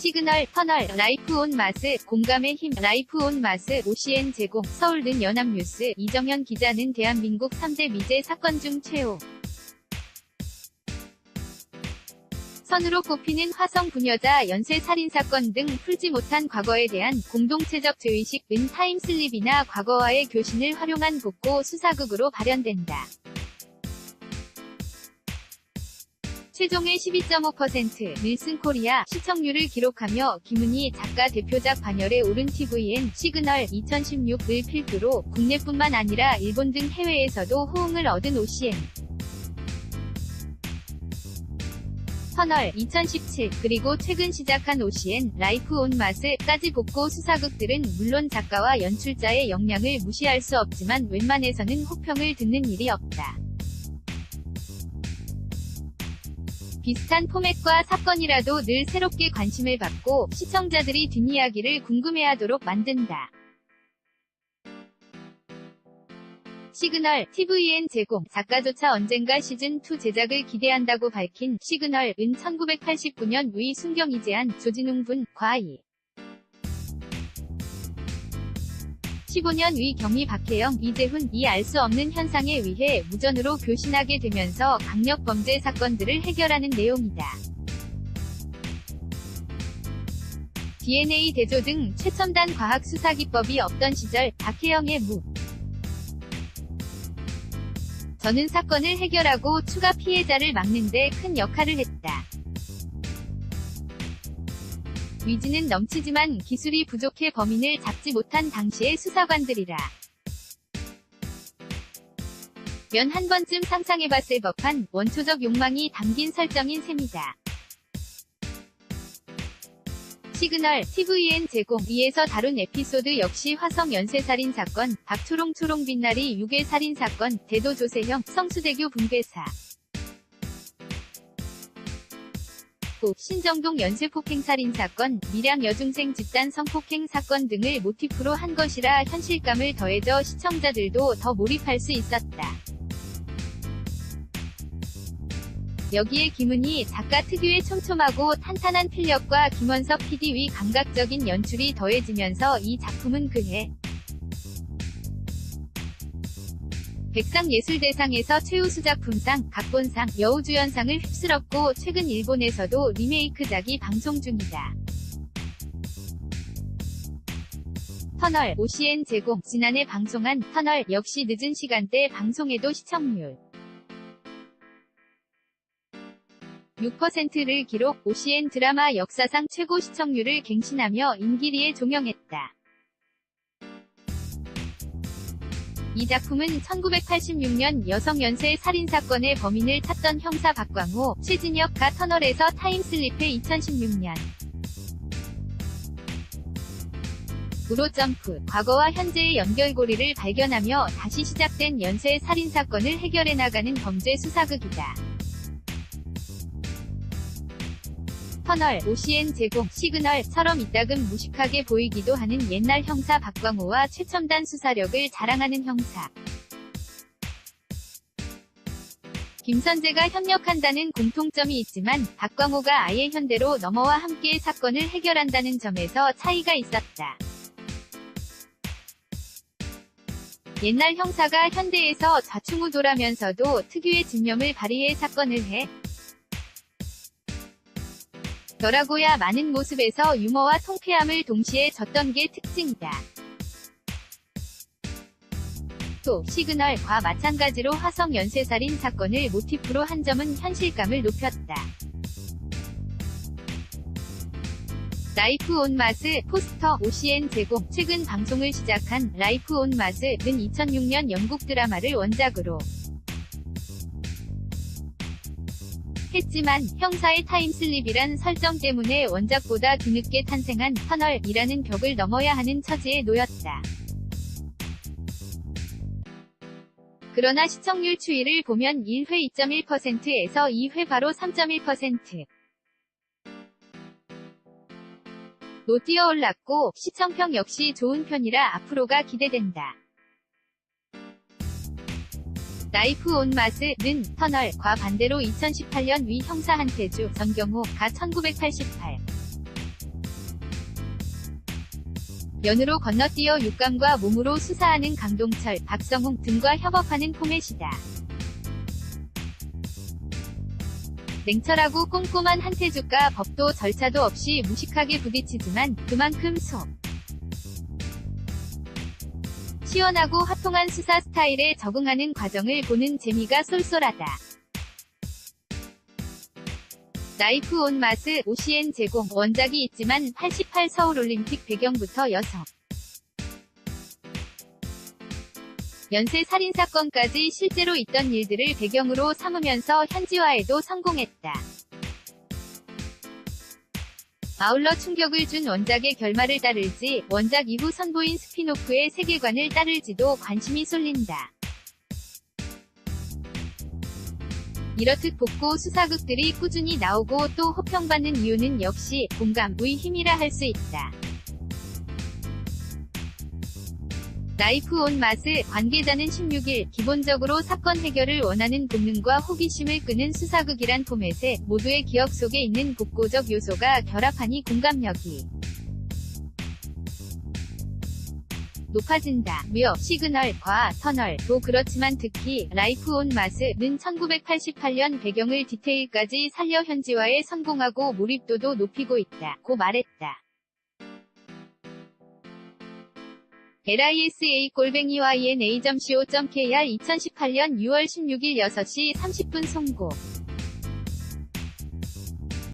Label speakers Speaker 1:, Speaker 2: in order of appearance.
Speaker 1: 시그널, 터널, 라이프 온 마스, 공감의 힘, 라이프 온 마스, OCN 제공, 서울 등 연합뉴스, 이정현 기자는 대한민국 3대 미제 사건 중 최후 선으로 꼽히는 화성 부녀자 연쇄살인사건 등 풀지 못한 과거에 대한 공동체적 죄의식은 타임슬립이나 과거와의 교신을 활용한 복고 수사극으로 발현된다. 최종의 12.5% 닐슨 코리아 시청률을 기록하며 김은희 작가 대표작 반열에 오른 tvN 시그널 2016을 필두로 국내뿐만 아니라 일본 등 해외에서도 호응을 얻은 OCN 터널 2017 그리고 최근 시작한 OCN 라이프 온 마스까지 복고 수사극들은 물론 작가와 연출자의 역량을 무시할 수 없지만 웬만해서는 호평을 듣는 일이 없다. 비슷한 포맷과 사건이라도 늘 새롭게 관심을 받고 시청자들이 뒷이야기를 궁금해하도록 만든다. 시그널, tvN 제공, 작가조차 언젠가 시즌2 제작을 기대한다고 밝힌 시그널은 1989년 위 순경 이재한, 조진웅 분, 과이 15년 위 경위 박혜영, 이재훈, 이 알 수 없는 현상에 의해 무전으로 교신하게 되면서 강력 범죄 사건들을 해결하는 내용이다. DNA 대조 등 최첨단 과학 수사 기법이 없던 시절 박혜영의 무 저는 사건을 해결하고 추가 피해자를 막는 데 큰 역할을 했다. 위지는 넘치지만 기술이 부족해 범인을 잡지 못한 당시의 수사관들이라 면 한 번쯤 상상해봤을 법한 원초적 욕망이 담긴 설정인 셈이다. 시그널, tvN 제공, 위에서 다룬 에피소드 역시 화성 연쇄살인 사건, 박초롱 빛나리 유괴 살인 사건, 대도 조세형, 성수대교 붕괴사 신정동 연쇄폭행 살인사건, 밀양 여중생 집단 성폭행 사건 등을 모티프로 한 것이라 현실감을 더해져 시청자들도 더 몰입할 수 있었다. 여기에 김은희 작가 특유의 촘촘하고 탄탄한 필력과 김원석 PD의 감각적인 연출이 더해지면서 이 작품은 그해 백상예술대상에서 최우수작품상, 각본상, 여우주연상을 휩쓸었고 최근 일본에서도 리메이크작이 방송 중이다. 터널, OCN 제공, 지난해 방송한 터널 역시 늦은 시간대 방송에도 시청률 6%를 기록, OCN 드라마 역사상 최고 시청률을 갱신하며 임기리에 종영했다. 이 작품은 1986년 여성 연쇄 살인사건의 범인을 찾던 형사 박광호, 최진혁가 터널에서 타임슬립해 2016년 으로 점프, 과거와 현재의 연결고리를 발견하며 다시 시작된 연쇄 살인사건을 해결해 나가는 범죄 수사극이다. 터널, OCN 제공, 시그널처럼 이따금 무식하게 보이기도 하는 옛날 형사 박광호와 최첨단 수사력을 자랑하는 형사 김선재가 협력한다는 공통점이 있지만 박광호가 아예 현대로 넘어와 함께 사건을 해결한다는 점에서 차이가 있었다. 옛날 형사가 현대에서 좌충우돌하면서도 특유의 집념을 발휘해 사건을 해 덜하고야 많은 모습에서 유머와 통쾌함을 동시에 줬던 게 특징이다. 또 시그널과 마찬가지로 화성 연쇄살인 사건을 모티프로 한 점은 현실감을 높였다. 라이프 온 마스 포스터 OCN 제공, 최근 방송을 시작한 라이프 온 마스는 2006년 영국 드라마를 원작으로 했지만 형사의 타임슬립이란 설정 때문에 원작보다 뒤늦게 탄생한 터널이라는 벽을 넘어야 하는 처지에 놓였다. 그러나 시청률 추이를 보면 1회 2.1%에서 2회 바로 3.1%. 로 뛰어올랐고 시청평 역시 좋은 편이라 앞으로가 기대된다. 라이프 온 마스는 터널과 반대로 2018년 위 형사 한태주, 전경호가 1988 연으로 건너뛰어 육감과 몸으로 수사하는 강동철, 박성웅 등과 협업하는 포맷이다. 냉철하고 꼼꼼한 한태죽과 법도 절차도 없이 무식하게 부딪히지만 그만큼 속 시원하고 화통한 수사 스타일에 적응하는 과정을 보는 재미가 쏠쏠하다. 나이프 온 마스 OCN 제공. 원작이 있지만 88 서울올림픽 배경부터 여성 연쇄 살인사건까지 실제로 있던 일들을 배경으로 삼으면서 현지화에도 성공했다. 아울러 충격을 준 원작의 결말을 따를지 원작 이후 선보인 스피노프의 세계관을 따를지도 관심이 쏠린다. 이렇듯 복고 수사극들이 꾸준히 나오고 또 호평받는 이유는 역시 공감의 힘이라 할 수 있다. 나이프 온 마스 관계자는 16일 기본적으로 사건 해결을 원하는 본능과 호기심을 끄는 수사극이란 포맷에 모두의 기억 속에 있는 복고적 요소가 결합하니 공감력이 높아진다. 며, 시그널, 과, 터널도 그렇지만 특히 라이프 온 마스는 1988년 배경을 디테일까지 살려 현지화에 성공하고 몰입도도 높이고 있다. 고 말했다. lisa@yna.co.kr 2018년 6월 16일 6시 30분 송고